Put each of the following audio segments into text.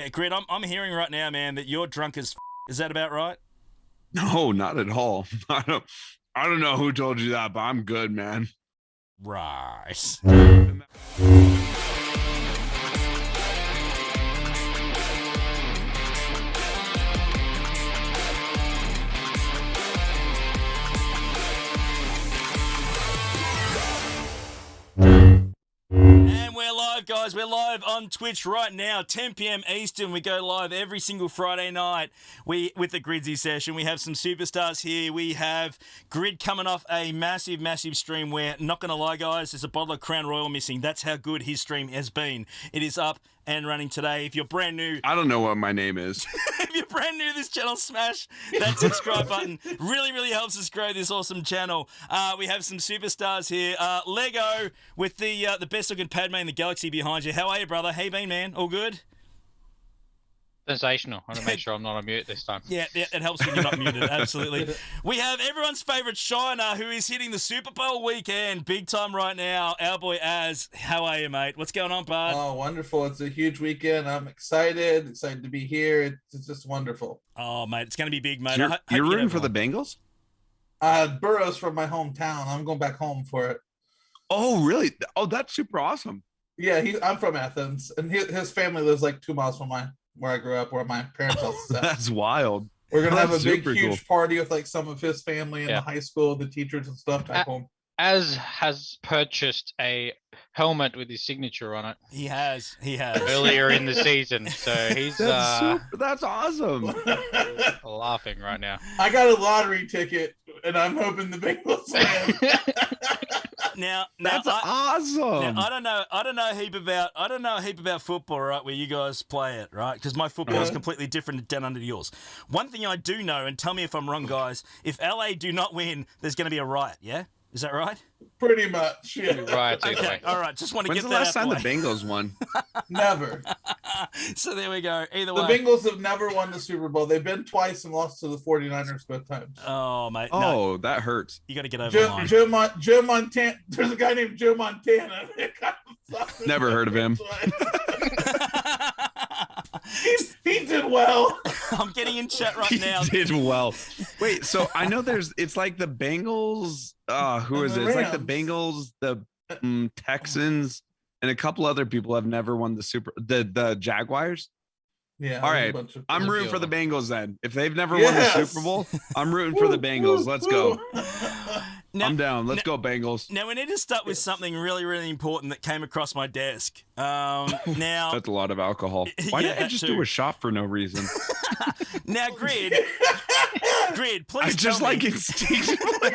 Yeah, Grid, I'm hearing right now, man, that you're drunk as. Is that about right? No, not at all. I don't know who told you that, but I'm good, man. Right. And we're live, guys. We're live on Twitch right now, 10 p.m. Eastern. We go live every single Friday night with the Gridsy session. We have some superstars here. We have Grid coming off a massive, massive stream where, not going to lie, guys, there's a bottle of Crown Royal missing. That's how good his stream has been. It is up and running today. If you're brand new... I don't know what my name is. If you're brand new to this channel, smash that subscribe button. Really, really helps us grow this awesome channel. We have some superstars here. Lego with the best looking Padme in the galaxy behind you. How are you, brother? How you been, man? All good? Sensational. I want to make sure I'm not on mute this time. Yeah, it helps when you're not muted. Absolutely. We have everyone's favourite Shiner who is hitting the Super Bowl weekend big time right now. Our boy Az. How are you, mate? What's going on, bud? Oh, wonderful. It's a huge weekend. I'm excited to be here. It's just wonderful. Oh, mate, it's going to be big, mate. You're rooting for the Bengals? Burrow's from my hometown. I'm going back home for it. Oh, really? Oh, that's super awesome. Yeah, I'm from Athens, and his family lives like 2 miles from where I grew up, where my parents house is at. That's wild. We're gonna have a big, super huge party with like some of his family and Yeah. the high school, the teachers and stuff back home. Az has purchased a helmet with his signature on it He has. earlier in the season, so he's That's awesome. laughing right now. I got a lottery ticket, and I'm hoping the Bengals win. Now, That's awesome. Now, I don't know a heap about football, right? Where you guys play it, right? Because my football is completely different down under yours. One thing I do know, and tell me if I'm wrong, guys. If LA do not win, there's going to be a riot. Yeah, is that right? Pretty much, yeah. Right, either Okay, way. all right. Just want to When's get the that last out time the the way. Bengals won? Never. So there we go. Either The way. Bengals have never won the Super Bowl. They've been twice and lost to the 49ers both times. Oh, mate. Oh, No, that hurts. you got to get over the line. Joe Montana. There's a guy named Joe Montana. Never heard of him. he did well. I'm getting in chat right He now. did well. Wait, so I know it's like the Bengals. Who is And it? the It's like the Rams. Bengals, the Texans, and a couple other people have never won the Jaguars. Yeah. All there's a right, bunch of- I'm there's a rooting few for the of them. Bengals then. If they've never won the Yes! Super Bowl, I'm rooting for the Bengals. Let's go. Now, I'm down. Let's go, Bengals. now we need to start with something really, really important that came across my desk. Now, That's a lot of alcohol. Why Yeah, did I that just too. do a shot for no reason? now, Grid, please. I just tell like me. instinctively.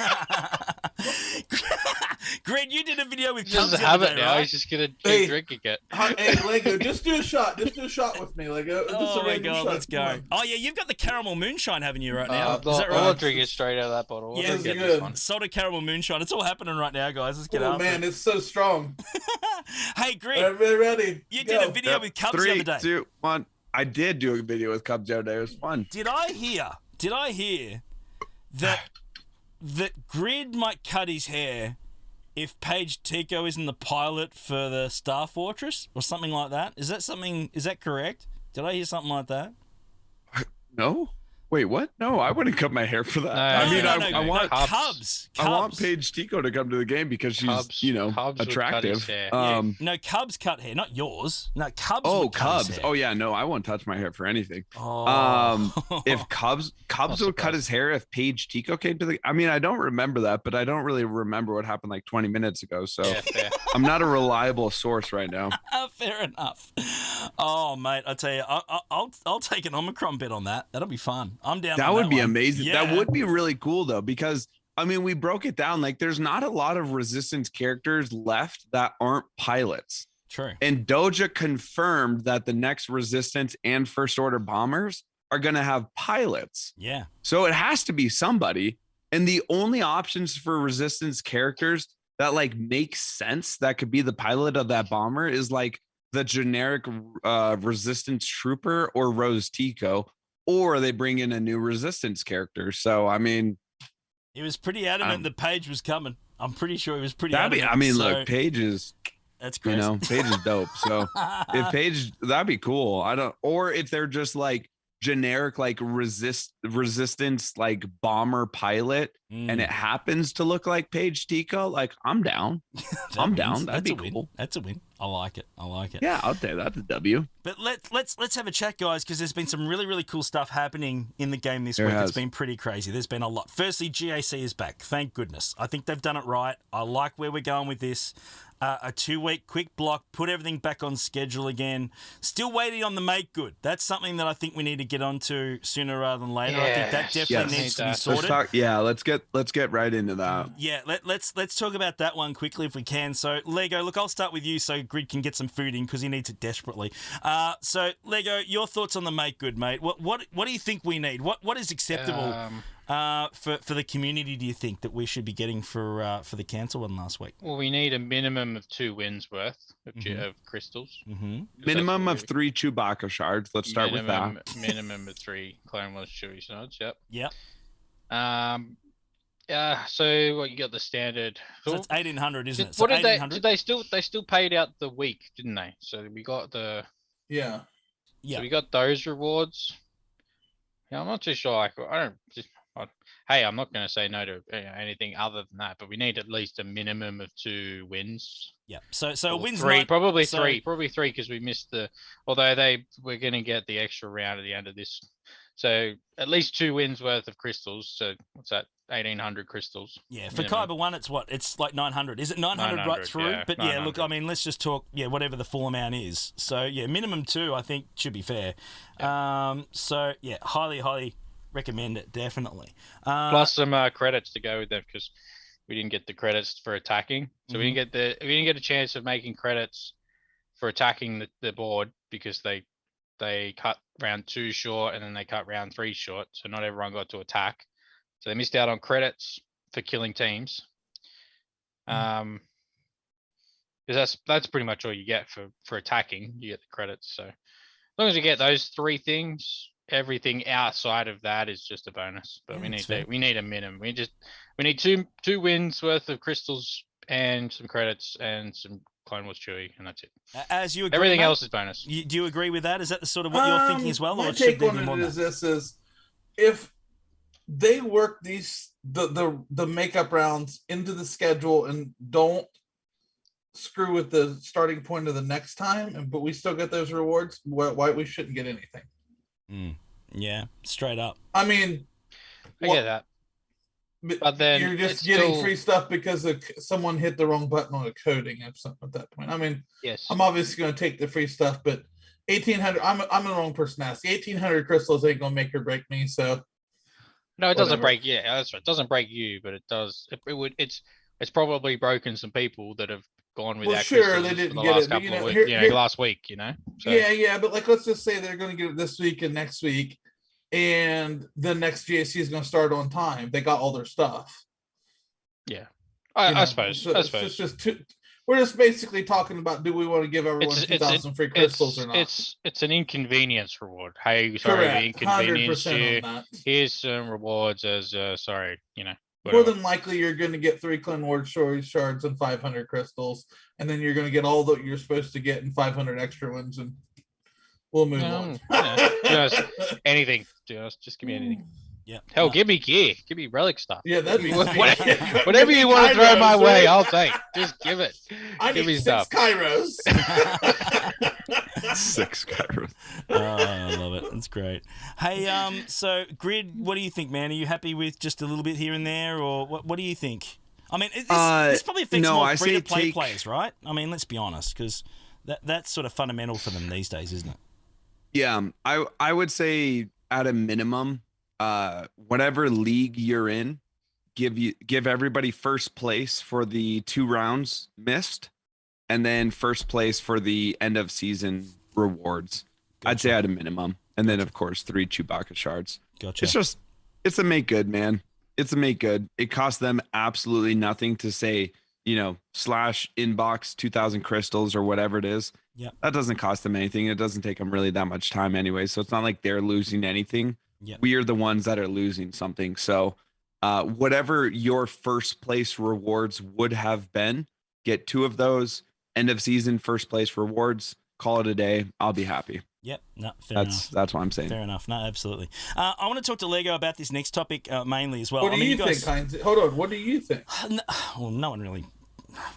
Grid, you did a video with He doesn't Cubs the have other it day, now. right? He's just gonna Hey. keep drinking it. Hey, Lego, just do a shot. Just do a shot with me. Like, just Oh a my random god, shot. let's Come go. on. Oh yeah, you've got the caramel moonshine, haven't you, right now? I'm Is not, that I'm not right? drinking it straight out of that bottle. Yeah, Let's get good. this one. Salted caramel moonshine. It's all happening right now, guys. Let's get Oh after man, it. it's so strong. Hey, Grid, Everybody ready? you Go. did a video with Cubs the 3, other day. 2, 1. I did do a video with Cubs the other day. It was fun. Did I hear that Grid might cut his hair if Paige Tico isn't the pilot for the Star Fortress or something like that? Is that correct? Did I hear something like that? No? Wait, what? No, I wouldn't cut my hair for that. No, I mean, no, I want Cubs. I want Paige Tico to come to the game because she's, Cubs would cut his attractive. hair. No, Cubs cut hair, not yours. No, Cubs. Oh, would cut his Cubs. hair. Oh yeah, no, I won't touch my hair for anything. Oh. If Cubs would cut surprised. his hair if Paige Tico came to the I mean, I don't remember that, but I don't really remember what happened like 20 minutes ago. So Yeah, fair. I'm not a reliable source right now. Fair enough. Oh, mate, I tell you, I'll take an Omicron bet on that. That'll be fun. I'm down. That on would be one. amazing. Yeah. That would be really cool though, because I mean, we broke it down. Like, there's not a lot of Resistance characters left that aren't pilots. True. And Doja confirmed that the next Resistance and First Order bombers are going to have pilots. Yeah. So it has to be somebody. And the only options for Resistance characters that like make sense that could be the pilot of that bomber is like the generic Resistance trooper or Rose Tico, or they bring in a new Resistance character. So, I mean, He was pretty adamant that Paige was coming. I'm pretty sure he was pretty that'd be, adamant. I mean, So, look, Paige is That's You crazy. know, Paige is dope. So if Paige, that'd be cool. Or if they're just like generic, like resistance, like bomber pilot, and it happens to look like Paige Tico, like I'm down. I'm down. That'd be cool. That's a win. I like it. Yeah, I'll say that's a W. But let's have a chat, guys, because there's been some really, really cool stuff happening in the game this There week. has. It's been pretty crazy. There's been a lot. Firstly, GAC is back. Thank goodness. I think they've done it right. I like where we're going with this. A 2-week quick block, put everything back on schedule again. Still waiting on the make good. That's something that I think we need to get onto sooner rather than later. I think that definitely needs to be sorted. Let's get right into that. Yeah, let's talk about that one quickly if we can. So Lego, look, I'll start with you so Grid can get some food in because he needs it desperately. So Lego, your thoughts on the make good, mate? What do you think we need? What is acceptable for the community? Do you think that we should be getting for the cancel one last week? Well, we need a minimum of 2 wins worth of crystals. Mm-hmm. Minimum of 3 Chewbacca shards. Let's start with that. Minimum of 3 Clone Wars Chewie shards. Yep. Yep. So what you got the standard? So it's 1800, isn't it? So What did they? 1800? They still paid out the week, didn't they? So we got the. Yeah. Yeah. So we got those rewards. Yeah, I'm not too sure. I'm not going to say no to anything other than that, but we need at least a minimum of 2 wins. Yeah. So wins 3, not, probably so, 3, because we missed although we're going to get the extra round at the end of this. So at least 2 wins worth of crystals. So what's that? 1800 crystals. Yeah, for minimum. Kyber 1, it's what? It's like 900. Is it 900 right through? yeah, but yeah, look, 900. I mean, let's just talk, whatever the full amount is. So yeah, minimum 2, I think, should be fair. So yeah, highly recommend it, definitely. Plus some credits to go with that because we didn't get the credits for attacking. So we didn't get a chance of making credits for attacking the board because they cut round 2 short and then they cut round 3 short. So not everyone got to attack. So they missed out on credits for killing teams. Because that's pretty much all you get for attacking. You get the credits. So as long as you get those 3 things, everything outside of that is just a bonus. But we need a minimum. We need two wins worth of crystals and some credits and some Clone Wars Chewie, and that's it. As you agree, everything mate? else is bonus. Do you agree with that? Is that the sort of what you're thinking as well, My or should take there on be more it than is that? this: is if they work the makeup rounds into the schedule and don't screw with the starting point of the next time, but we still get those rewards, why we shouldn't get anything? Yeah, straight up. I mean, I get that. But then you're just it's getting still- free stuff because someone hit the wrong button on a coding at that point. I mean, Yes. I'm obviously going to take the free stuff, but 1800. I'm the wrong person to ask. 1800 crystals ain't going to make or break me. So No, it doesn't whatever. break. Yeah, that's right. It doesn't break you, but it does. It's probably broken some people that have gone with Well, that. sure, they didn't get it, but, you know, last week. So, yeah, but like, let's just say they're going to get it this week and next week, and the next GAC is going to start on time. They got all their stuff. yeah. I suppose. So I it's suppose. just we're just basically talking about, do we want to give everyone 2,000 free crystals or not? It's an inconvenience reward. Hey, sorry, we Correct. inconvenienced 100% you. on that. Here's some rewards as sorry, More whatever. than likely, you're going to get 3 Clone Wars shards and 500 crystals, and then you're going to get all that you're supposed to get and 500 extra ones, and we'll move on. Just anything. Just give me anything. Yeah. Hell, give me gear. Give me relic stuff. Yeah, that'd be Whatever you want to throw my way, I'll take. Just give it. I give need me 6 stuff. Kairos. 6 Kairos. I love it. That's great. Hey, so Grid, what do you think, man? Are you happy with just a little bit here and there, or what do you think? I mean, this probably affects more free-to-play players, right? I mean, let's be honest, because that's sort of fundamental for them these days, isn't it? Yeah, I would say at a minimum, whatever league you're in, give everybody first place for the 2 rounds missed, and then first place for the end of season rewards. Gotcha. I'd say at a minimum, and then of course 3 Chewbacca shards. Gotcha. It's a make good, man. It's a make good. It costs them absolutely nothing to say, slash inbox 2,000 crystals or whatever it is. Yeah. That doesn't cost them anything. It doesn't take them really that much time anyway. So it's not like they're losing anything. Yep. We are the ones that are losing something. So whatever your first place rewards would have been, get 2 of those. end of season first place rewards, call it a day. I'll be happy. Yep. No, fair enough. That's what I'm saying. Fair enough. No, absolutely. I want to talk to Lego about this next topic mainly as well. What do you guys... think, Heinz? Hold on. What do you think? Well, no one really.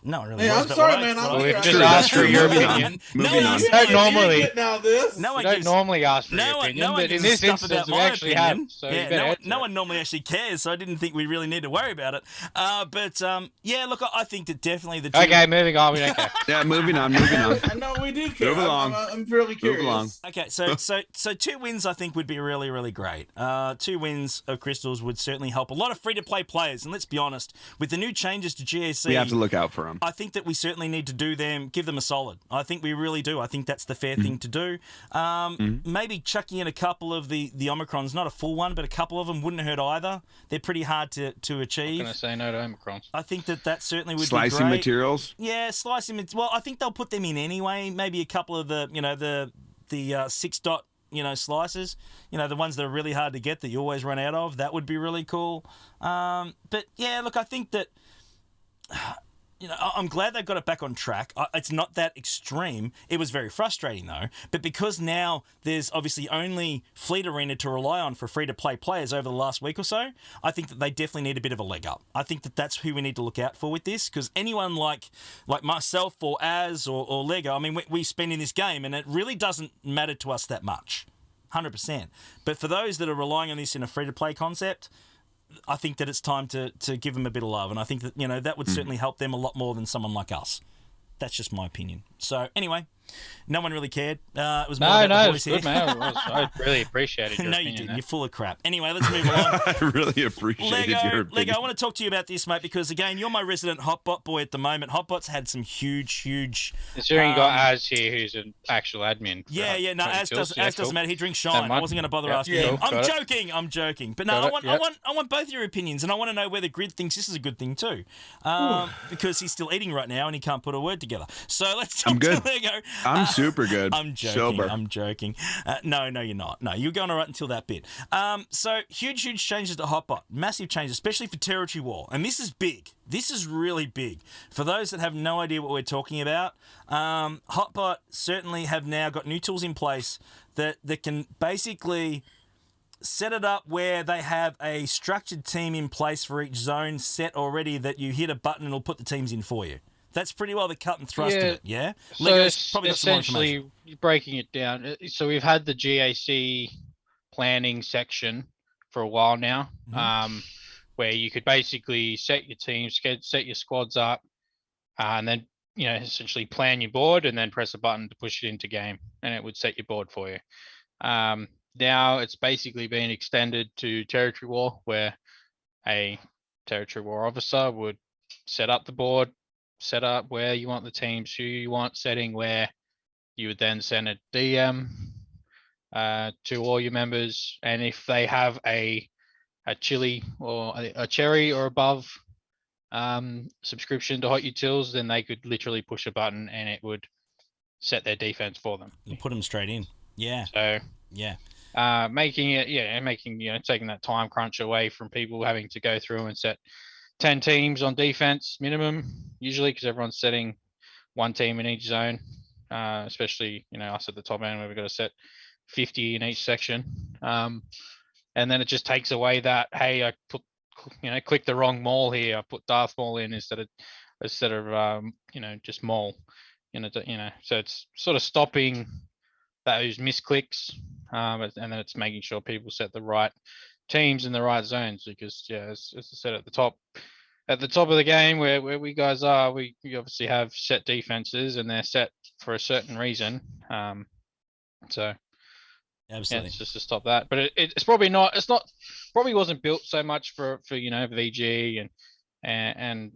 Hey, I'm sorry, man. We've just asked for your opinion. Moving on. You don't normally. No one You don't gives, normally ask for no your one, opinion, no one but in gives this stuff instance, about we my actually opinion. have. So you Yeah, better no one normally actually cares, so I didn't think we really need to worry about it. But yeah, look, I think that definitely the two... Okay, moving on. We don't care. Yeah, moving on. No, we do care. Move along. I'm really curious. Move along. Okay, so 2 wins I think would be really, really great. 2 wins of Crystals would certainly help a lot of free-to-play players. And let's be honest, with the new changes to GAC... We have to look out for them. I think that we certainly need to give them a solid. I think we really do. I think that's the fair thing to do. Maybe chucking in a couple of the Omicrons, not a full one, but a couple of them wouldn't hurt either. They're pretty hard to achieve. I'm going to say no to Omicrons. I think that certainly would be Slicing great. materials. Yeah, slicing. Well, I think they'll put them in anyway. Maybe a couple of the 6 dot slices. The ones that are really hard to get that you always run out of. That would be really cool. But yeah, look, I think that. I'm glad they got it back on track. It's not that extreme. It was very frustrating, though. But because now there's obviously only Fleet Arena to rely on for free-to-play players over the last week or so, I think that they definitely need a bit of a leg up. I think that that's who we need to look out for with this, because anyone like myself or Az or Lego, I mean, we spend in this game, and it really doesn't matter to us that much, 100%. But for those that are relying on this in a free-to-play concept... I think that it's time to give them a bit of love, and I think that that would certainly help them a lot more than someone like us. That's just my opinion. So anyway, no one really cared. It was more about the boys it was here. good, man. I really appreciated your No, opinion. you didn't. There. You're full of crap. Anyway, let's move along. I really appreciated your opinion. Lego, I want to talk to you about this, mate, because again, you're my resident Hotbot boy at the moment. Hotbot's had some huge. Considering you got Az here, who's an actual admin. No, Az doesn't matter. He drinks Shine. I wasn't going to bother asking him. Cool. I'm joking. But no, I want both your opinions, and I want to know whether Grid thinks this is a good thing too, because he's still eating right now and he can't put a word together. So let's talk to Lego. I'm super good. I'm joking. Sober. I'm joking. No, you're not. No, you're going all right until that bit. So huge changes to Hotbot. Massive changes, especially for Territory War. And this is big. This is really big. For those that have no idea what we're talking about, Hotbot certainly have now got new tools in place that can basically set it up where they have a structured team in place for each zone set already that you hit a button and it'll put the teams in for you. That's pretty well the cut and thrust of it, yeah? So Lego's probably got some more essentially, breaking it down, so we've had the GAC planning section for a while now, where you could basically set your teams, set your squads up, and then essentially plan your board, and then press a button to push it into game, and it would set your board for you. Now it's basically been extended to Territory War, where a Territory War officer would set up the board, set up where you want the teams, who you want, setting where you would then send a DM to all your members, and if they have a chili or a cherry or above subscription to Hot Utils, then they could literally push a button and it would set their defense for them. You put them straight in. Yeah. So yeah. Taking that time crunch away from people having to go through and set 10 teams on defense minimum, usually, because everyone's setting one team in each zone, especially us at the top end where we've got to set 50 in each section, and then it just takes away that, hey, I put click the wrong Maul here, I put Darth Maul in instead of just Maul, so it's sort of stopping those misclicks, and then it's making sure people set the right teams in the right zones, because as I said at the top of the game where we guys are, we obviously have set defenses and they're set for a certain reason. So absolutely, it's just to stop that. But it's probably probably wasn't built so much for VG and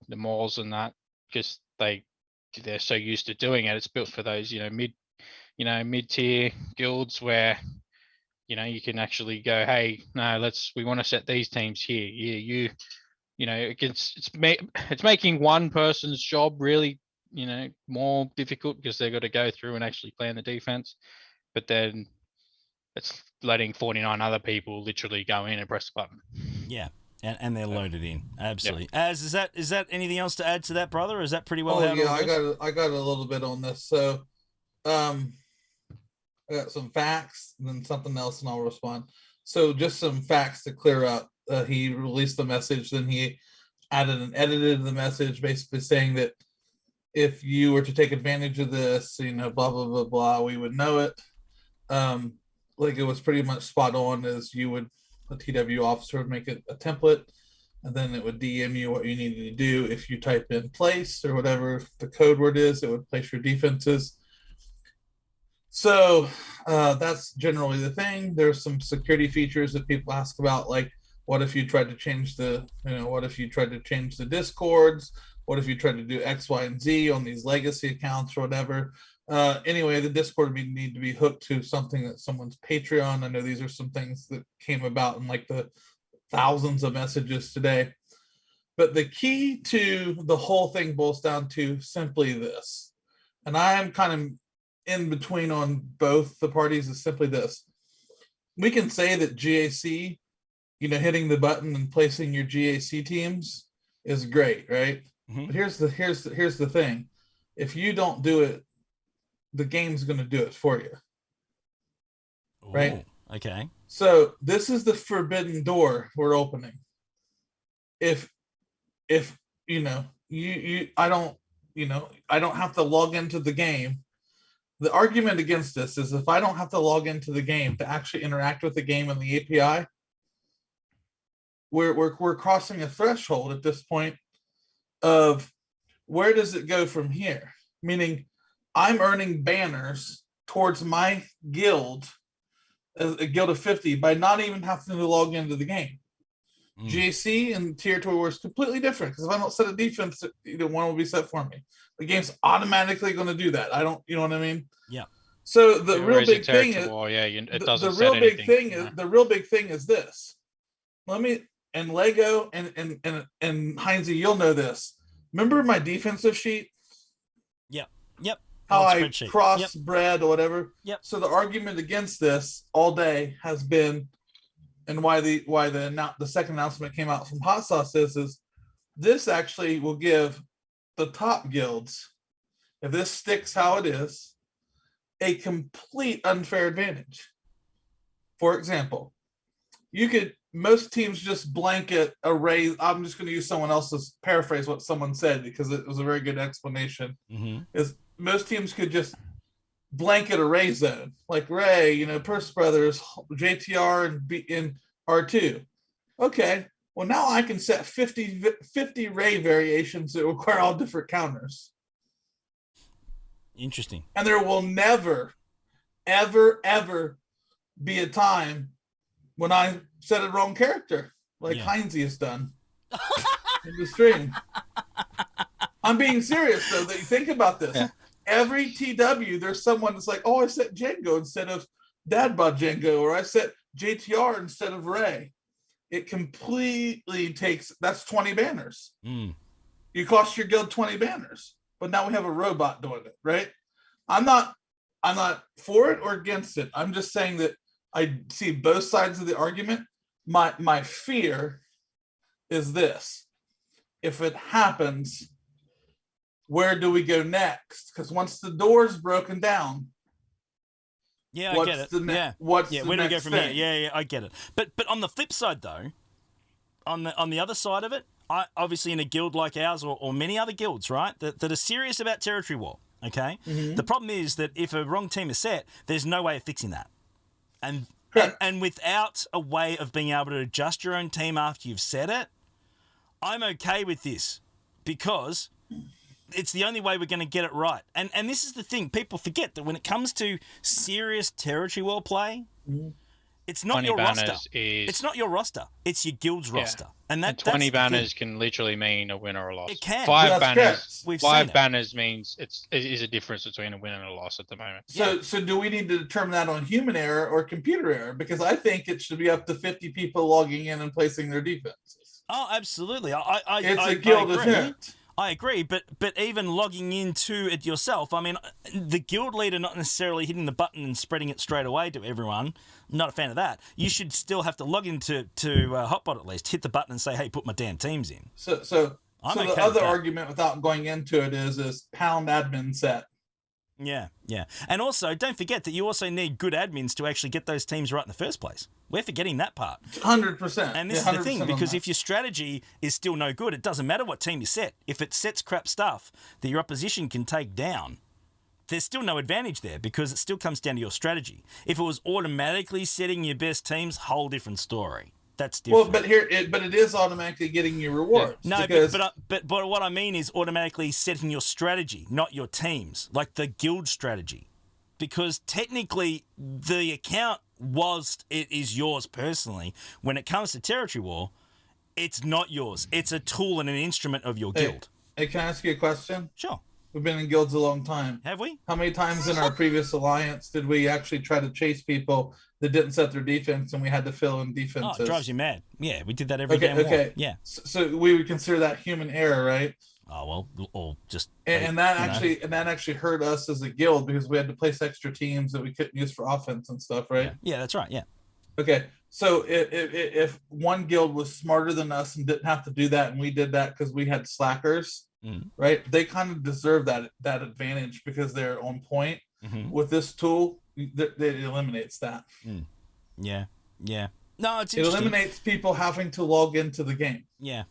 the malls and that, because they're so used to doing it. It's built for those mid-tier guilds where you can actually go, hey, no, we want to set these teams here. Yeah, it's making one person's job really, more difficult, because they've got to go through and actually plan the defense. But then it's letting 49 other people literally go in and press the button. Yeah. And they're loaded in. Absolutely. As is that anything else to add to that, brother? Or is that pretty well? Oh how it yeah, all goes? I got a little bit on this. So, I got some facts and then something else, and I'll respond. So, just some facts to clear up. He released the message, then he added and edited the message, basically saying that if you were to take advantage of this, blah blah blah blah, we would know it. Like it was pretty much spot on, as you would, a TW officer would make it a template, and then it would DM you what you needed to do. If you type in place or whatever the code word is, it would place your defenses. So that's generally the thing. There's some security features that people ask about, like what if you tried to change what if you tried to change the discords? What if you tried to do X, Y, and Z on these legacy accounts or whatever? Anyway, the Discord would need to be hooked to something that someone's Patreon. I know these are some things that came about in like the thousands of messages today. But the key to the whole thing boils down to simply this. And I am kind of in between on both the parties, is simply this. We can say that GAC, hitting the button and placing your GAC teams is great, right? Mhm. But here's the thing. If you don't do it, the game's going to do it for you. Right? Ooh, okay. So this is the forbidden door we're opening. If I don't have to log into the game. The argument against this is if I don't have to log into the game to actually interact with the game and the API, we're crossing a threshold at this point of where does it go from here? Meaning, I'm earning banners towards my guild, a guild of 50, by not even having to log into the game. GAC and Territory War is completely different, because if I don't set a defense, one will be set for me. The game's automatically going to do that. I don't, you know what I mean? Yeah. So the real big thing is, it doesn't the real set big anything, thing is the real big thing is this. And Lego and Heinze, you'll know this. Remember my defensive sheet? Yep. How Old I spreadsheet. crossbred or whatever. Yep. So the argument against this all day has been, and why the second announcement came out from Hot Sauce is this actually will give the top guilds, if this sticks how it is, a complete unfair advantage. For example, most teams just blanket array. I'm just going to use someone else's, paraphrase what someone said, because it was a very good explanation. Mm-hmm. Is most teams could just blanket array zone, like Ray, Purse Brothers, JTR, and in R2. Okay, well now I can set 50 Ray variations that require all different counters. Interesting. And there will never, ever, ever be a time when I set a wrong character, like Heinze has done in the stream. I'm being serious, though. Think about this. Yeah. Every TW, there's someone that's like, oh, I set Django instead of Dadbot Django, or I set JTR instead of Ray. It completely takes, that's 20 banners. You cost your guild 20 banners, but now we have a robot doing it, right? I'm not for it or against it. I'm just saying that I see both sides of the argument. My fear is this. If it happens, where do we go next? Because once the door's broken down, I get it. Where do we go from here? Yeah, I get it. But on the flip side, though, on the other side of it, obviously in a guild like ours or many other guilds, right, that are serious about territory war, okay? Mm-hmm. The problem is that if a wrong team is set, there's no way of fixing that. And without a way of being able to adjust your own team after you've set it, I'm okay with this, because it's the only way we're going to get it right. And this is the thing. People forget that when it comes to serious territory war play, it's not your roster. It's not your roster. It's your guild's roster. And 20 banners can literally mean a win or a loss. It can. Five banners. Five banners means it is a difference between a win and a loss at the moment. So do we need to determine that on human error or computer error? Because I think it should be up to 50 people logging in and placing their defenses. Oh, absolutely. It's a guild event. I agree, but even logging into it yourself, I mean, the guild leader not necessarily hitting the button and spreading it straight away to everyone. I'm not a fan of that. You should still have to log into Hotbot at least, hit the button and say, "Hey, put my damn teams in." So I'm okay the with other that. argument, without going into it, is pound admin set. Yeah. And also, don't forget that you also need good admins to actually get those teams right in the first place. We're forgetting that part. 100%. And this is the thing, because if your strategy is still no good, it doesn't matter what team you set. If it sets crap stuff that your opposition can take down, there's still no advantage there because it still comes down to your strategy. If it was automatically setting your best teams, whole different story. That's different. Well, but it is automatically getting you rewards. No, because but what I mean is automatically setting your strategy, not your teams, like the guild strategy. Because technically the account it is yours personally. When it comes to territory war, it's not yours. It's a tool and an instrument of your guild. Hey, can I ask you a question? Sure. We've been in guilds a long time. Have we? How many times in our previous alliance did we actually try to chase people that didn't set their defense and we had to fill in defenses? Oh, it drives you mad. Yeah, we did that every damn war. Yeah. So we would consider that human error, right? Oh well, or just and that actually hurt us as a guild because we had to place extra teams that we couldn't use for offense and stuff, right? Yeah, that's right. Yeah. Okay, so if one guild was smarter than us and didn't have to do that, and we did that because we had slackers, right? They kind of deserve that advantage because they're on point. With this tool, it eliminates that. Yeah. No, it eliminates people having to log into the game. Yeah.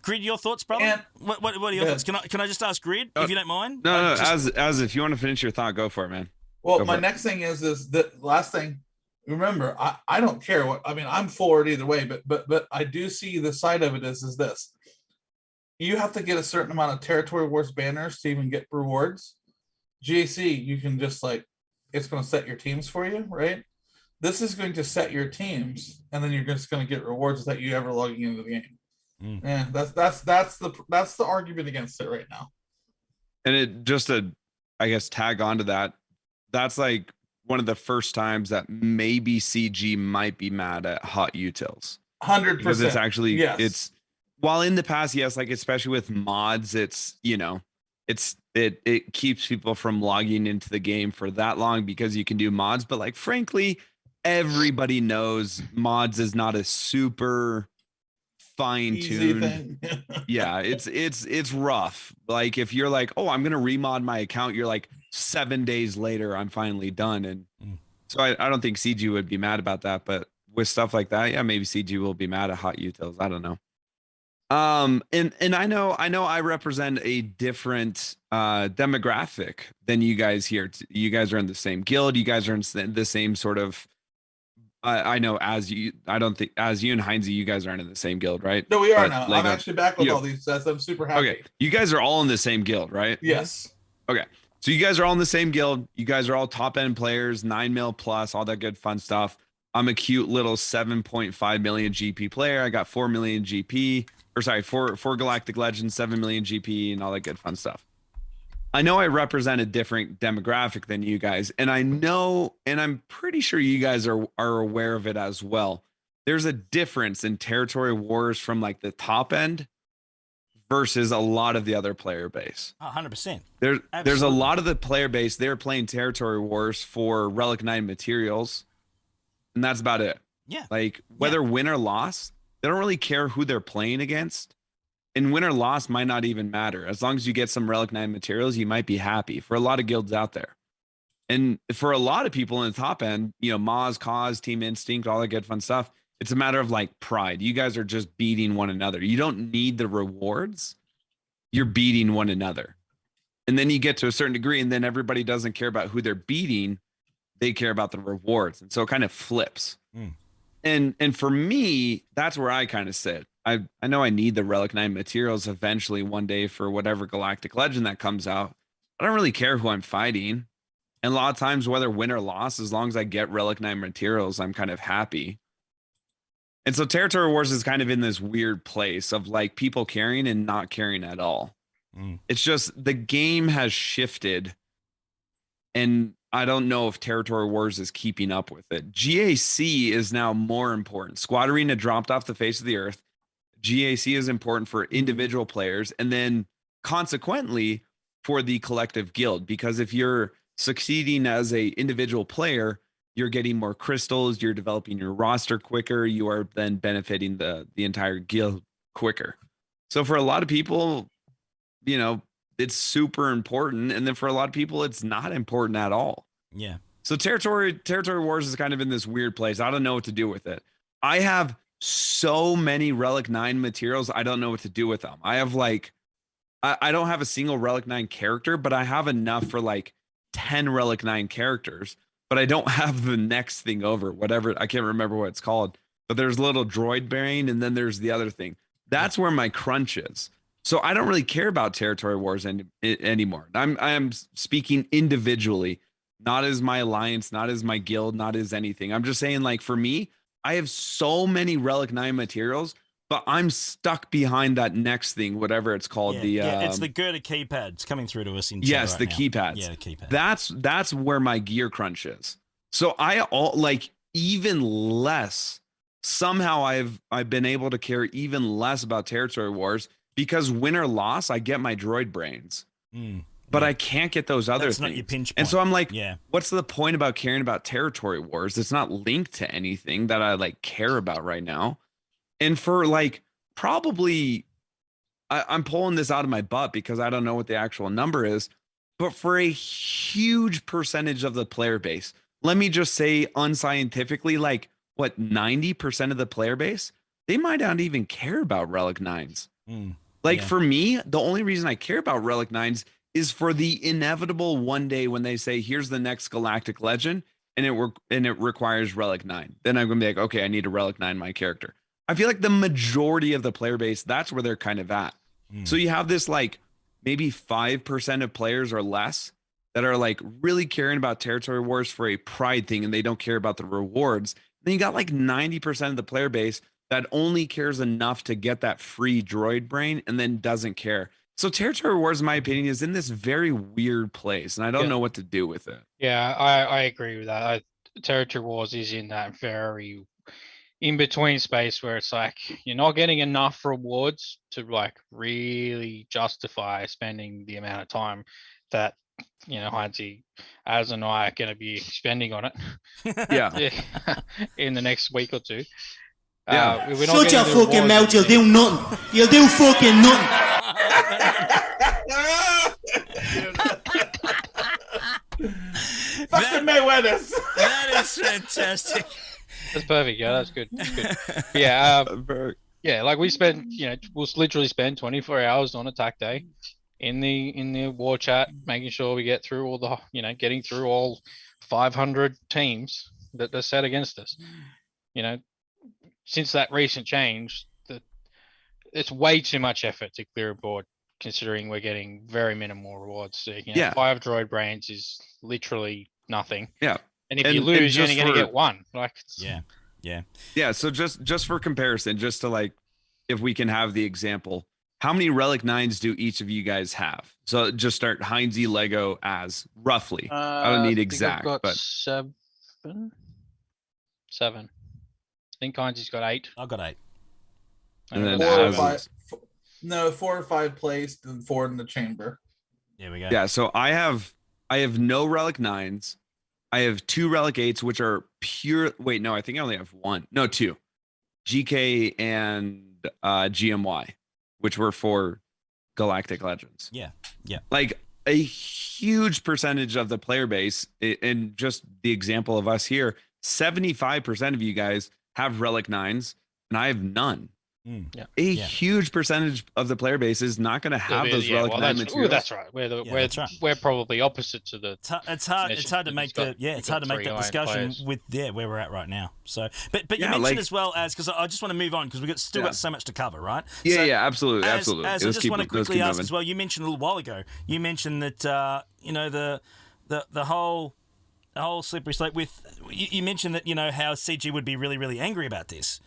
Grid, your thoughts, brother? And, what are your thoughts? Can I just ask Grid, if you don't mind? No. As if you want to finish your thought, go for it, man. Well, my next thing is the last thing. Remember, I don't care what. I mean, I'm for it either way, but I do see the side of it is this. You have to get a certain amount of territory wars banners to even get rewards. GAC, you can just it's going to set your teams for you, right? This is going to set your teams, and then you're just going to get rewards without you ever logging into the game. Yeah, that's the argument against it right now. And it just to, I guess, tag onto that. That's like one of the first times that maybe CG might be mad at hot utils. 100%. Because it's actually yes. While in the past, yes, like especially with mods, it's it keeps people from logging into the game for that long because you can do mods, but like frankly, everybody knows mods is not a super fine-tuned yeah, it's rough. Like if you're like, oh, I'm gonna remod my account, you're like 7 days later I'm finally done. And so I don't think CG would be mad about that, but with stuff like that, yeah, maybe CG will be mad at hot utils. I don't know. And I know I represent a different demographic than you guys here. You guys are in the same guild, you guys are in the same sort of I know as you and Heinze, you guys aren't in the same guild, right? No, we are now. I'm actually back with all these sets. I'm super happy. Okay. You guys are all in the same guild, right? Yes. Okay. So you guys are all in the same guild. You guys are all top end players, 9 mil plus, all that good fun stuff. I'm a cute little 7.5 million GP player. I got 4 million GP, or sorry, 4 Galactic Legends, 7 million GP, and all that good fun stuff. I know I represent a different demographic than you guys, and I know, and I'm pretty sure you guys are aware of it as well. There's a difference in territory wars from like the top end versus a lot of the other player base. 100%. There's a lot of the player base, they're playing territory wars for Relic 9 materials, and that's about it. Yeah. Like whether win or loss, they don't really care who they're playing against. And win or loss might not even matter. As long as you get some Relic 9 materials, you might be happy for a lot of guilds out there. And for a lot of people in the top end, Moz, Cause, Team Instinct, all that good fun stuff, it's a matter of like pride. You guys are just beating one another. You don't need the rewards. You're beating one another. And then you get to a certain degree, and then everybody doesn't care about who they're beating. They care about the rewards. And so it kind of flips. And for me, that's where I kind of sit. I know I need the Relic 9 materials eventually one day for whatever Galactic Legend that comes out. I don't really care who I'm fighting. And a lot of times, whether win or loss, as long as I get Relic 9 materials, I'm kind of happy. And so Territory Wars is kind of in this weird place of like people caring and not caring at all. It's just the game has shifted. And I don't know if Territory Wars is keeping up with it. GAC is now more important. Squad Arena dropped off the face of the earth. GAC is important for individual players. And then consequently for the collective guild, because if you're succeeding as a individual player, you're getting more crystals, you're developing your roster quicker, you are then benefiting the entire guild quicker. So for a lot of people, you know, it's super important, and then for a lot of people it's not important at all. Yeah. So territory wars is kind of in this weird place. I don't know what to do with it. I have so many Relic 9 materials, I don't know what to do with them. I have like I don't have a single Relic 9 character, but I have enough for like 10 Relic 9 characters, but I don't have the next thing over, whatever. I can't remember what it's called, but there's little droid bearing, and then there's the other thing. That's where my crunch is. So I don't really care about territory wars anymore. I'm speaking individually, not as my alliance, not as my guild, not as anything. I'm just saying, like, for me, I have so many Relic 9 materials, but I'm stuck behind that next thing, whatever it's called. It's the Gerda keypads coming through to us in chat. Yes, right the now. keypads. Yeah, the keypad. That's where my gear crunch is. So even less. Somehow I've been able to care even less about territory wars, because win or loss, I get my droid brains. But I can't get those other That's things. not your pinch point. And so I'm like, yeah. What's the point about caring about territory wars? It's not linked to anything that I like care about right now. And for like probably, I'm pulling this out of my butt because I don't know what the actual number is, but for a huge percentage of the player base, let me just say unscientifically, like what, 90% of the player base, they might not even care about Relic 9s. For me, the only reason I care about Relic 9s is for the inevitable one day when they say, here's the next Galactic Legend, and it requires Relic 9. Then I'm going to be like, okay, I need a Relic 9 my character. I feel like the majority of the player base, that's where they're kind of at. So you have this like maybe 5% of players or less that are like really caring about territory wars for a pride thing, and they don't care about the rewards. Then you got like 90% of the player base that only cares enough to get that free droid brain and then doesn't care. So territory wars, in my opinion, is in this very weird place, and I don't know what to do with it. Yeah, I agree with that. Territory wars is in that very in between space where it's like you're not getting enough rewards to like really justify spending the amount of time that Heinzie, Az and I are going to be spending on it. Yeah. In the next week or two. Yeah. Shut your fucking mouth, you'll do nothing. You'll do fucking nothing. Fucking Mayweather's. That is fantastic. That's perfect. Yeah, that's good. That's good. Yeah. Yeah, like we spend, we'll literally spend 24 hours on attack day in the war chat, making sure we get through all the, getting through all 500 teams that are set against us. Since that recent change, it's way too much effort to clear a board, considering we're getting very minimal rewards. So, 5 droid brains is literally nothing. Yeah. And if you lose, you're only going to get 1. Yeah. So just for comparison, just to like, if we can have the example, how many Relic 9s do each of you guys have? So just start Heinzie, Lego, as roughly. I don't need exact, but 7. I think Heinzie's got 8. I've got 8. And then 4 or Az 5. 4 or 5 placed and 4 in the chamber. There we go. Yeah. So I have no Relic 9s. I have 2 Relic 8s, which are pure. Wait, no, I think I only have 1. No, 2. GK and GMY, which were for Galactic Legends. Yeah. Like a huge percentage of the player base, and just the example of us here, 75% of you guys have Relic 9s, and I have none. Huge percentage of the player base is not going to have those Relic 9 materials. That's right. We're probably opposite to the. It's hard to make that discussion with where we're at right now. So, but you mentioned as well as, because I just want to move on because we've still got so much to cover, right? Absolutely. As I just want to quickly ask as well. You mentioned a little while ago. You mentioned that the whole slippery slope with. You mentioned that how CG would be really, really angry about this.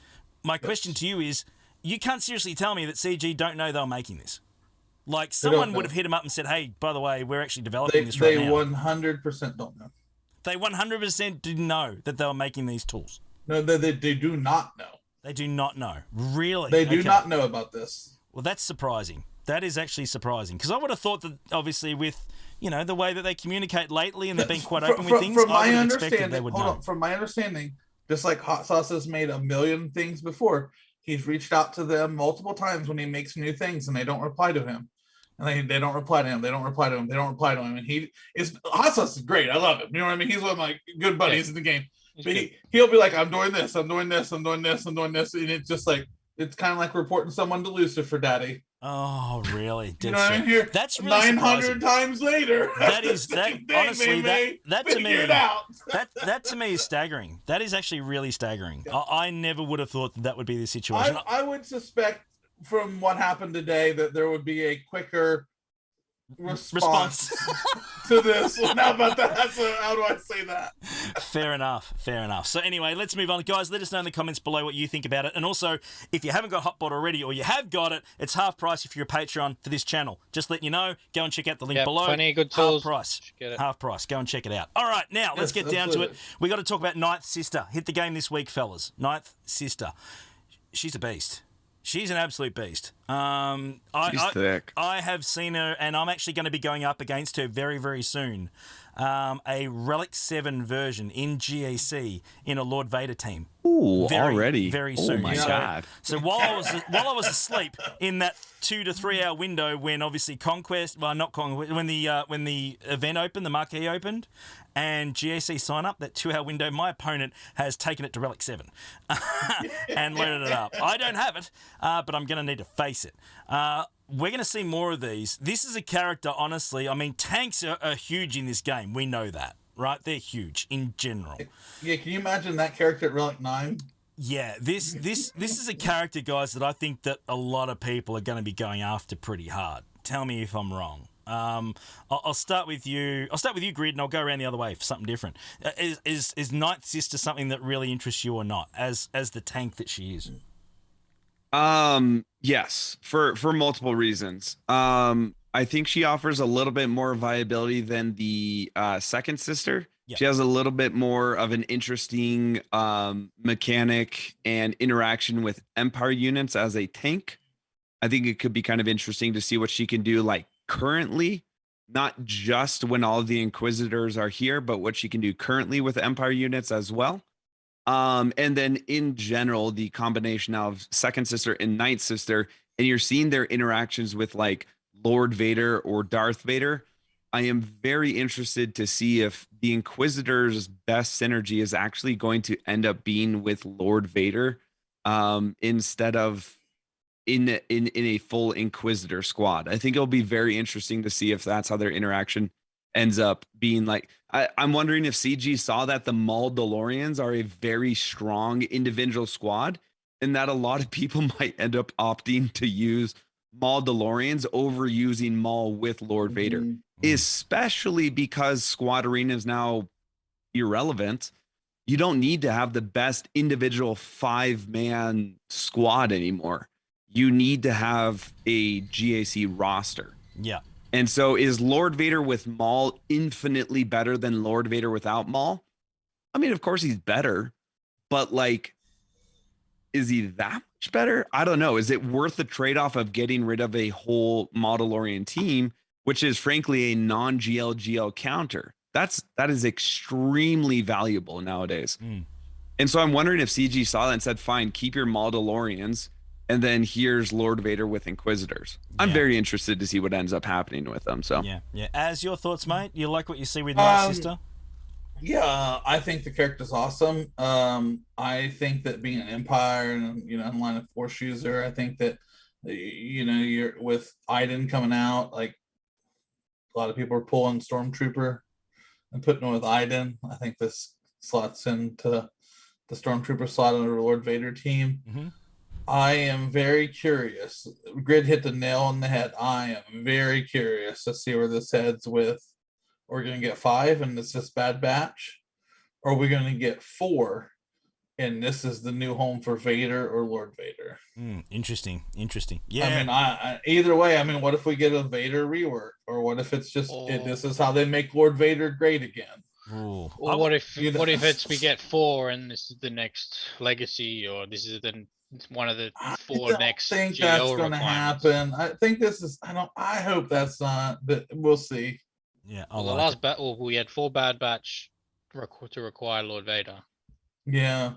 My question to you is, you can't seriously tell me that CG don't know they're making this. Like, someone would have hit them up and said, hey, by the way, we're actually developing this right now. They 100% don't know. They 100% didn't know that they were making these tools. No, they do not know. They do not know. Really? They do not know about this. Well, that's surprising. That is actually surprising because I would have thought that obviously with the way that they communicate lately and they've been quite open with things. From I my would have expected they understanding, would know. from my understanding, just like Hot Sauce has made a million things before, he's reached out to them multiple times when he makes new things and they don't reply to him. And they don't reply to him. They don't reply to him. They don't reply to him. And Hot Sauce is great. I love him. You know what I mean? He's one of my good buddies in the game. But he'll be like, I'm doing this, I'm doing this, I'm doing this, I'm doing this. And it's just like, it's kind of like reporting someone to Lucifer Daddy. Oh, really? You know what I mean? That's really 900 times later. That is honestly that to me that to me is staggering. That is actually really staggering. Yeah. I never would have thought that would be the situation. I would suspect from what happened today that there would be a quicker response to this. How about that? So how do I say that? Fair enough. So anyway, let's move on. Guys, let us know in the comments below what you think about it. And also, if you haven't got Hotbot already or you have got it, it's half price if you're a Patreon for this channel. Just letting you know, go and check out the link below. Plenty of good tools. Half price. Go and check it out. All right, now let's get down to it. We got to talk about Ninth Sister. Hit the game this week, fellas. Ninth Sister. She's a beast. She's an absolute beast. She's thick. I have seen her, and I'm actually going to be going up against her very, very soon. A Relic 7 version in GAC in a Lord Vader team. Ooh, already? Very soon. Oh my God. So while I was asleep in that 2 to 3 hour window when obviously when the event opened, the marquee opened, and GAC sign up, that 2 hour window, my opponent has taken it to Relic 7 and loaded it up. I don't have it, but I'm going to need to face it. We're going to see more of these. This is a character, honestly. I mean, tanks are huge in this game. We know that, right? They're huge in general. Yeah, can you imagine that character at Relic 9? Yeah, this is a character, guys, that I think that a lot of people are going to be going after pretty hard. Tell me if I'm wrong. I'll start with you. I'll start with you, Grid, and I'll go around the other way for something different. Is Ninth Sister something that really interests you or not, as the tank that she is? Yes, for multiple reasons. I think she offers a little bit more viability than the second sister. Yep. She has a little bit more of an interesting mechanic and interaction with Empire units as a tank. I think it could be kind of interesting to see what she can do like currently, not just when all of the Inquisitors are here, but what she can do currently with Empire units as well. And then in general, the combination of second sister and ninth sister, and you're seeing their interactions with like Lord Vader or Darth Vader. I am very interested to see if the Inquisitor's best synergy is actually going to end up being with Lord Vader instead of in a full Inquisitor squad. I think it'll be very interesting to see if that's how their interaction ends up being like. I'm wondering if CG saw that the Maul DeLoreans are a very strong individual squad and that a lot of people might end up opting to use Maul DeLoreans over using Maul with Lord Vader, especially because Squad Arena is now irrelevant. You don't need to have the best individual 5-man squad anymore. You need to have a GAC roster. Yeah. And so is Lord Vader with Maul infinitely better than Lord Vader without Maul? I mean, of course he's better, but like, is he that much better? I don't know. Is it worth the trade-off of getting rid of a whole Mandalorian team, which is frankly a non-GLGL counter? That is extremely valuable nowadays. And so I'm wondering if CG saw that and said, fine, keep your Mandalorians. And then here's Lord Vader with Inquisitors. I'm very interested to see what ends up happening with them. So yeah. As your thoughts, mate? You like what you see with my sister? Yeah, I think the character's awesome. I think that being an Empire and line of Force user, I think that you're with Iden coming out. Like a lot of people are pulling Stormtrooper and putting it with Iden. I think this slots into the Stormtrooper slot under the Lord Vader team. Mm-hmm. I am very curious. Grid hit the nail on the head. I am very curious to see where this heads with. We're going to get 5 and it's this Bad Batch, or are we going to get 4 and this is the new home for Vader or Lord Vader? Interesting. Yeah. I mean, I either way, I mean, what if we get a Vader rework, or what if it's just this is how they make Lord Vader great again? Ooh. Or what if You know- we get 4 and this is the next legacy, or this is one of the I 4 don't next think GL that's going to requirements? happen. I think this is. I hope that's not, but we'll see. Yeah, I Well, the like last it. battle we had 4 Bad Batch to require Lord Vader. Yeah,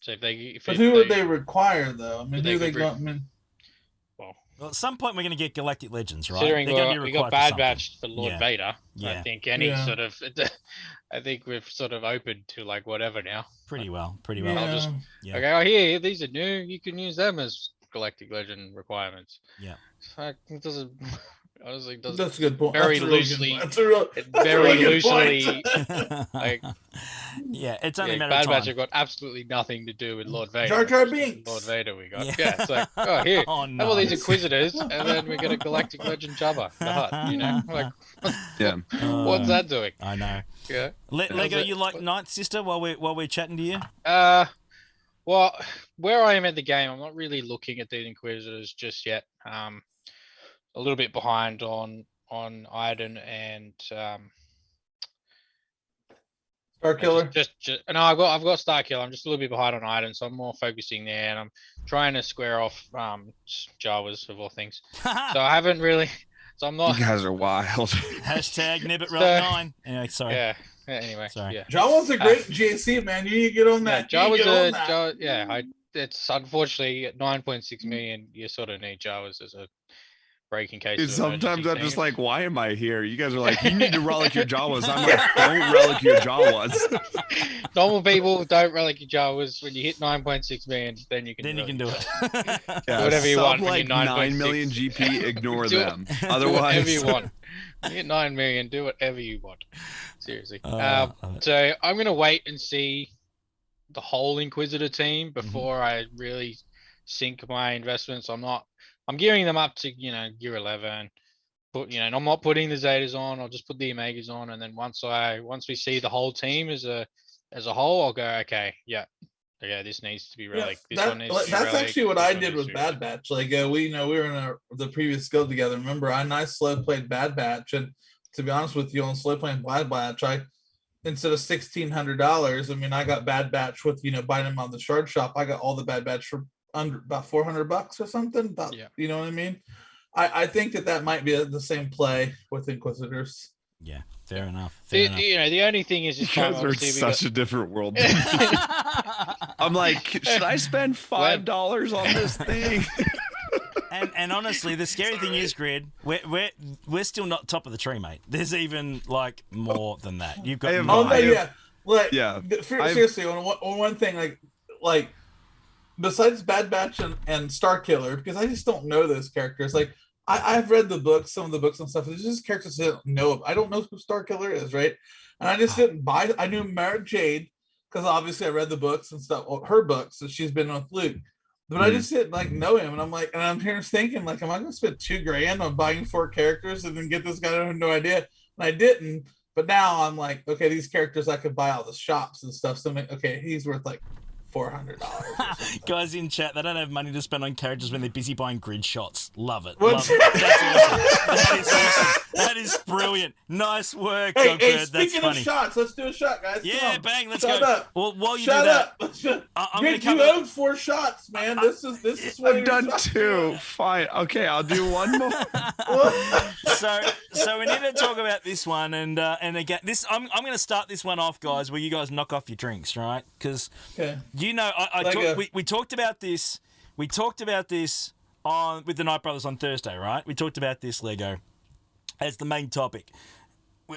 So if but who would they require though? I mean, But who they they could re- going? I mean, well, Well, at some point we're going to get Galactic Legends, right? considering They're going to be we got required for Bad something. Batch for Lord Yeah. Vader, I Yeah. think any Yeah. sort of, I think we've sort of opened to like whatever now. Pretty well. yeah. I'll just- Yeah. Okay, oh here, these are new. You can use them as Galactic Legend requirements. Yeah. Fuck, it doesn't. Honestly, it doesn't. That's a good point. very That's a really loosely- Good, that's a real, that's very a really good loosely- point. Like, yeah, it's only a yeah, matter Bad of Batch time. have got absolutely nothing to do with Lord Vader. Jar Jar It's just Binks. Lord Vader we got. Yeah. Yeah, it's like, oh here, Oh, have all these nice. Inquisitors, and then we get a Galactic Legend Jabba the Hutt. You know, like Yeah. what's that doing? I know. Yeah. Lego, it- you like what- Night Sister while we're chatting to you? Well, where I am at the game, I'm not really looking at these Inquisitors just yet. A little bit behind on Iden and Star Killer. just no, I've got Starkiller. I'm just a little bit behind on Iden, so I'm more focusing there, and I'm trying to square off Jawas of all things. So I haven't really. So I'm You not. guys are wild. Hashtag Nibbit So- Rock 9. Anyway, sorry. Yeah. Anyway. Sorry. Yeah. Jawa's a great GAC, man. You need to get on Yeah, that. You need to Jawas get on are that. yeah. It's unfortunately at 9.6 million. You sort of need Jawas as a break in case. Dude, of sometimes emergency I'm just things. like, why am I here? You guys are like, you need to relic your Jawas. I'm like, don't relic your Jawas. Normal people don't relic your Jawas. When you hit 9.6 million, then you can. Then you can relic do your it. Yeah, Whatever you sub want when like you're 9 million 9.6. GP, ignore Do it. them. Do Otherwise, whatever you want. You get 9 million, do whatever you want. Seriously. love it. So I'm gonna wait and see the whole Inquisitor team Mm-hmm. before I really sink my investments. I'm gearing them up to year 11. And I'm not putting the Zetas on. I'll just put the Omegas on, and then once we see the whole team as a whole, I'll go, okay, yeah, this needs to be Yeah, relic. This one needs to be that's relic, actually what this I one did needs with to be Bad relic. Batch. Like we were in the previous guild together. Remember, I slow played Bad Batch, and to be honest with you, on slow playing Bad Batch, I instead of $1,600, I mean, I got Bad Batch with buying them on the shard shop. I got all the Bad Batch for under about $400 or something. About, Yeah. you know what I mean? I think that might be the same play with Inquisitors. Yeah, fair enough. Fair enough. The only thing is you this time guys are in obviously we such a different world. I'm like, should I spend $5 on this thing? And honestly, the scary thing is, Grid, we're still not top of the tree, mate. There's even like more than that. You've got I have- no Oh no, idea. yeah. Like Yeah, seriously, on one thing, like besides Bad Batch and Star Killer, because I just don't know those characters. Like I've read the books, some of the books and stuff. There's just characters I don't know of. I don't know who Star Killer is, right? And I just didn't buy. I knew Mara Jade because obviously I read the books and stuff, her books, so she's been with Luke. But I just didn't know him, and I'm here thinking, am I going to spend $2,000 on buying 4 characters and then get this guy? I have no idea, and I didn't. But now I'm like, okay, these characters I could buy all the shops and stuff. So I'm like, okay, he's worth like $400. Guys in chat, they don't have money to spend on characters when they're busy buying grid shots. Love it. What's- Love it. That's awesome. That is awesome. That is brilliant. Nice work, Hey, Dogbird. That's speaking of funny. shots, let's do a shot, guys. Come Yeah, on. bang, let's Shut go. up. Well, while you Shut do that, up. I'm going Rick, to you come owed 4 shots, man. This is what I've done 2. Fine. Okay, I'll do one more. So we need to talk about this one, and again, this I'm going to start this one off, guys, where you guys knock off your drinks, right? Because Okay. we talked about this. We talked about this with the Night Brothers on Thursday, right? We talked about this, Lego, as the main topic.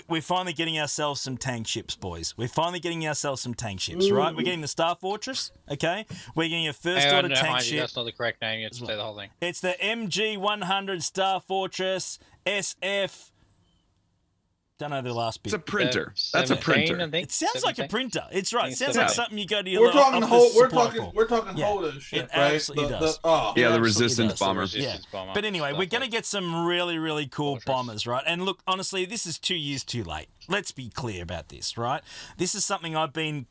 We're finally getting ourselves some tank ships, boys. We're finally getting ourselves some tank ships, right? We're getting the Star Fortress, okay? We're getting a first order tank ship. That's not the correct name. You have to say the whole thing. It's the MG100 Star Fortress SF. Don't know the last bit. It's a printer. That's a 17, printer. I think. It sounds like a 17? printer. It's right. It think sounds so. like Yeah. something you go to your We're talking office hold. We're supply talking. for. We're talking Yeah, hold and shit, it right? absolutely does. Yeah, It the absolutely resistance does. bomber. Resistance bomber. But anyway, we're Stuff going to like- get some really, really cool Fortress. bombers, right? And look, honestly, this is 2 years too late. Let's be clear about this, right? This is something I've been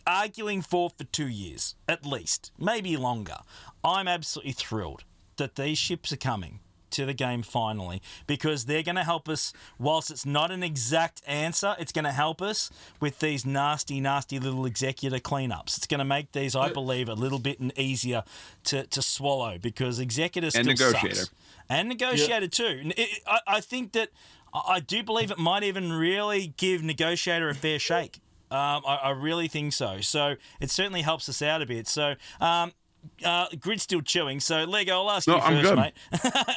arguing for 2 years, at least, maybe longer. I'm absolutely thrilled that these ships are coming to the game finally, because they're going to help us. Whilst it's not an exact answer, it's going to help us with these nasty little executor cleanups. It's going to make these, I believe, a little bit easier to swallow, because executor still sucks. And negotiator too. I think that I do believe it might even really give negotiator a fair shake. I really think so. So it certainly helps us out a bit. So Grid's still chewing. So Lego, I'll ask you first, mate.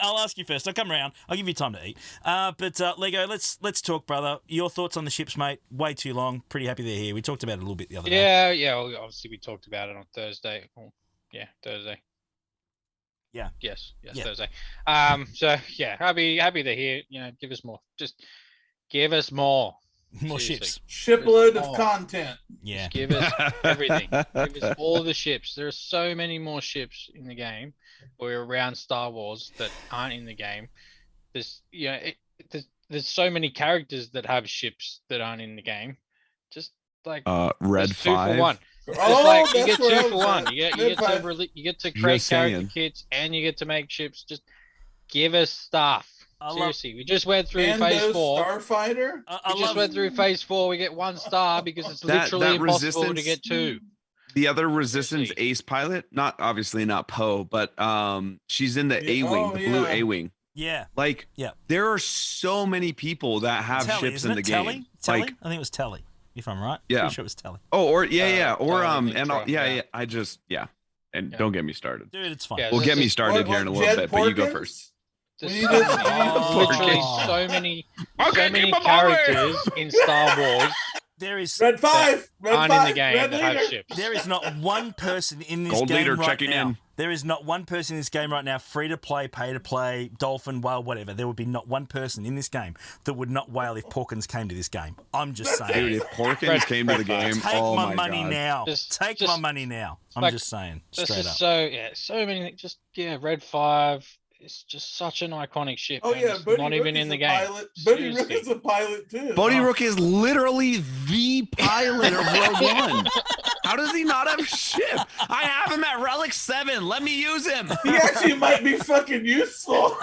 I'll ask you first. I'll come around. I'll give you time to eat. But Lego, let's talk, brother. Your thoughts on the ships, mate? Way too long. Pretty happy they're here. We talked about it a little bit the other day. Yeah. Well, obviously, we talked about it on Thursday. Oh, yeah, Thursday. Yeah. Yes, Thursday. So yeah, happy they're here. Give us more. Just give us more. More ships. Shipload of content. Yeah. Just give us everything. Give us all the ships. There are so many more ships in the game or around Star Wars that aren't in the game. There's there's so many characters that have ships that aren't in the game. Just like Red 2 5. for 1. Oh, like you that's get 2 what for 1. You get to create character kits and you get to make ships. Just give us stuff. Seriously, we just went through phase 4. Starfighter. We just went through phase 4. We get 1 star because it's literally impossible to get 2. The other Resistance Ace pilot, not Poe, but she's in the A-wing, the blue A-wing. Yeah. Like, there are so many people that have ships in the game. Telly? Like, I think it was Telly, if I'm right. Yeah. Pretty sure it was Telly. Oh, or and don't get me started. Dude, it's fine. Yeah, We'll get me started here in a little bit, but you go first. Literally so many characters in Star Wars. There is Red 5 aren't in the game that have ships. There is not one person in this Gold game leader right checking now. in. There is not one person in this game right now, free to play, pay to play, dolphin, whale, whatever. There would be not one person in this game that would not wail if Porkins came to this game. I'm just saying. Dude, if Porkins came to the game, take my money God. now. Take my money now. I'm just saying. Straight up. So many. Red 5. It's just such an iconic ship. Oh yeah, it's not even in the game. Bodhi Rook is a pilot too. Bodhi Rook is literally the pilot of Rogue One. How does he not have ship? I have him at Relic 7. Let me use him. He actually might be fucking useful.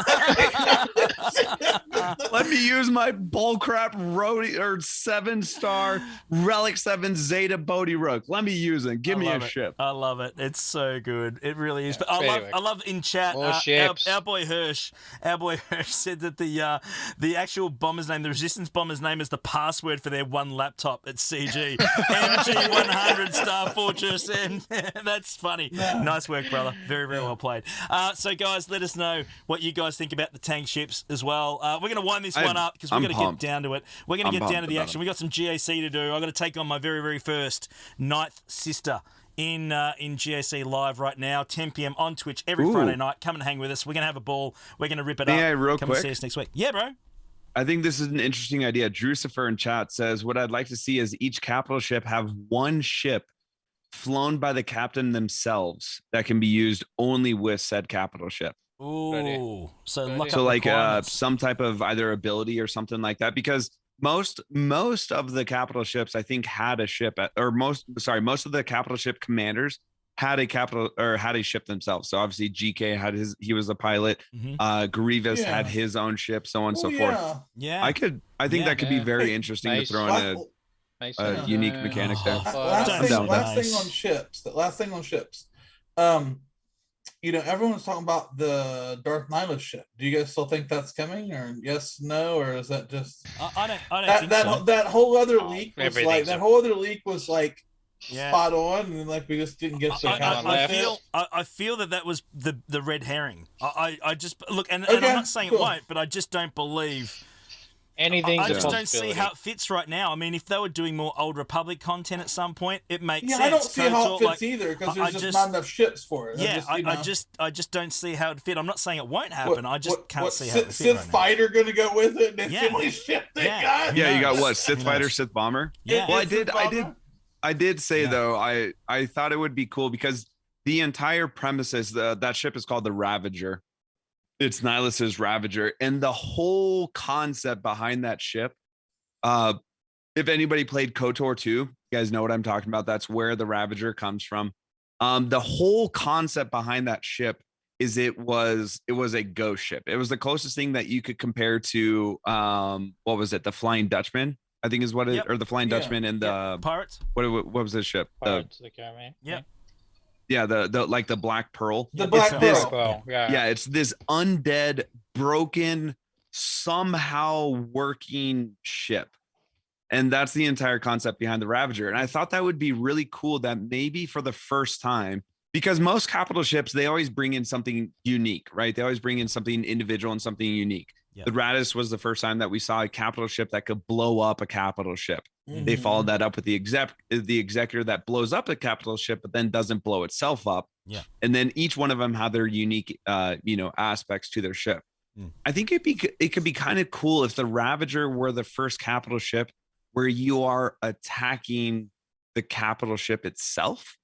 Let me use my bullcrap 7-star Relic 7 Zeta Bodhi Rook. Let me use him. Give me a ship. I love it. It's so good. It really is. But Anyway, I love in chat. Our boy Hirsch said that the actual bomber's name, the Resistance bomber's name, is the password for their one laptop at CG. MG100 Star Fortress, and that's funny. Nice work, brother. Very, very well played. So, guys, let us know what you guys think about the tank ships as well. We're going to wind this one up because we're going to get down to it. We're going to get down to the action. We got some GAC to do. I've got to take on my very, very first ninth sister in GAC Live right now, 10 p.m. on Twitch every Friday night. Come and hang with us. We're going to have a ball. We're going to rip it up. Real Come quick? and see us next week. Yeah, bro. I think this is an interesting idea. Drucifer in chat says, what I'd like to see is each capital ship have one ship flown by the captain themselves that can be used only with said capital ship. Ooh. So like some type of either ability or something like that, because most of the capital ships I think had a ship most of the capital ship commanders had a ship themselves. So obviously GK he was a pilot. Grievous had his own ship, so on and so forth. Yeah. I think that could be very interesting to throw in a unique mechanic there. Last thing on ships. Everyone's talking about the Darth Nihilus ship. Do you guys still think that's coming, or yes, no, or is that just? I don't think so. That whole other leak was like spot on, and like we just didn't get so. I feel that was the red herring. I just look, and I'm not saying it won't, but I just don't believe. I just don't see how it fits right now. I mean, if they were doing more Old Republic content at some point, it makes sense. I don't see how it fits either, because there's just not enough ships for it. I just don't see how it fit. I'm not saying it won't happen. I just can't see how it fits. Sith fighter going to go with it? That's the only ship they got. Yeah, you got what? Sith fighter, Sith bomber. Yeah. Well, I did say though, I thought it would be cool because the entire premise is that ship is called the Ravager. It's Nihilus's Ravager, and the whole concept behind that ship. If anybody played KOTOR 2, you guys know what I'm talking about. That's where the Ravager comes from. The whole concept behind that ship is it was a ghost ship. It was the closest thing that you could compare to what was it? The Flying Dutchman, I think is what it, Yep. or the Flying Yeah. Dutchman and the Pirates. what was this ship? Pirates of the Caribbean. Yep. The like the Black Pearl. The It's Black this- Pearl. Well, yeah. Yeah, it's this undead, broken, somehow working ship. And that's the entire concept behind the Ravager. And I thought that would be really cool that maybe for the first time, because most capital ships, they always bring in something unique, right? They always bring in something individual and something unique. Yep. The Radis was the first time that we saw a capital ship that could blow up a capital ship. They Mhm. followed that up with the executor that blows up a capital ship, but then doesn't blow itself up. Yeah. And then each one of them have their unique, aspects to their ship. Mm. I think it could be kind of cool if the Ravager were the first capital ship where you are attacking the capital ship itself.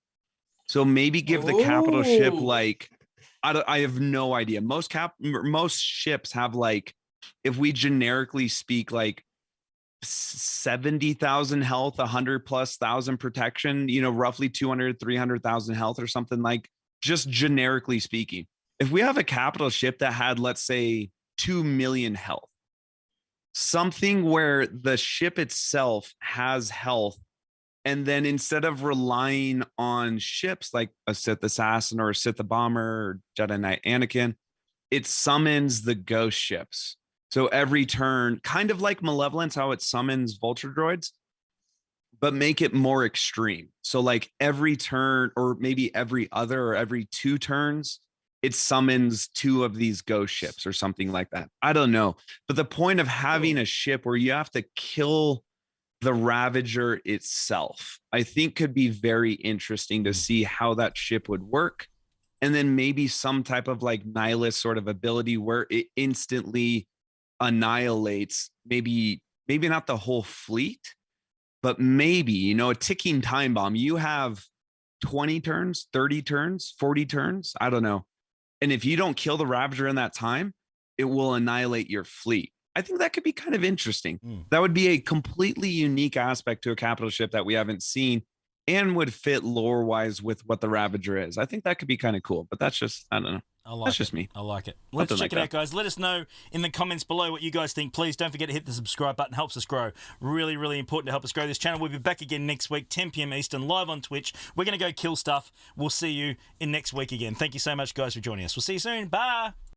So maybe give the capital ship Ooh. like I have no idea. Most ships have like, if we generically speak, like 70,000 health, 100,000+ protection, roughly 200, 300,000 health or something, like, just generically speaking. If we have a capital ship that had, let's say, 2 million health, something where the ship itself has health, and then instead of relying on ships like a Sith assassin or a Sith bomber or Jedi Knight Anakin, it summons the ghost ships. So every turn, kind of like Malevolence, how it summons vulture droids, but make it more extreme. So like every turn, or maybe every other or every 2 turns, it summons 2 of these ghost ships or something like that. I don't know. But the point of having a ship where you have to kill the Ravager itself, I think could be very interesting to see how that ship would work. And then maybe some type of like nihilist sort of ability where it instantly annihilates maybe not the whole fleet, but maybe, a ticking time bomb. You have 20 turns, 30 turns, 40 turns, I don't know. And if you don't kill the Ravager in that time, it will annihilate your fleet. I think that could be kind of interesting. That would be a completely unique aspect to a capital ship that we haven't seen and would fit lore wise with what the Ravager is. I think that could be kind of cool, but that's just, I don't know. That's just me. I like it. Let's Something check like it out, guys. Let us know in the comments below what you guys think. Please don't forget to hit the subscribe button. Helps us grow. Really, really important to help us grow this channel. We'll be back again next week, 10 p.m. Eastern, live on Twitch. We're going to go kill stuff. We'll see you in next week again. Thank you so much, guys, for joining us. We'll see you soon. Bye.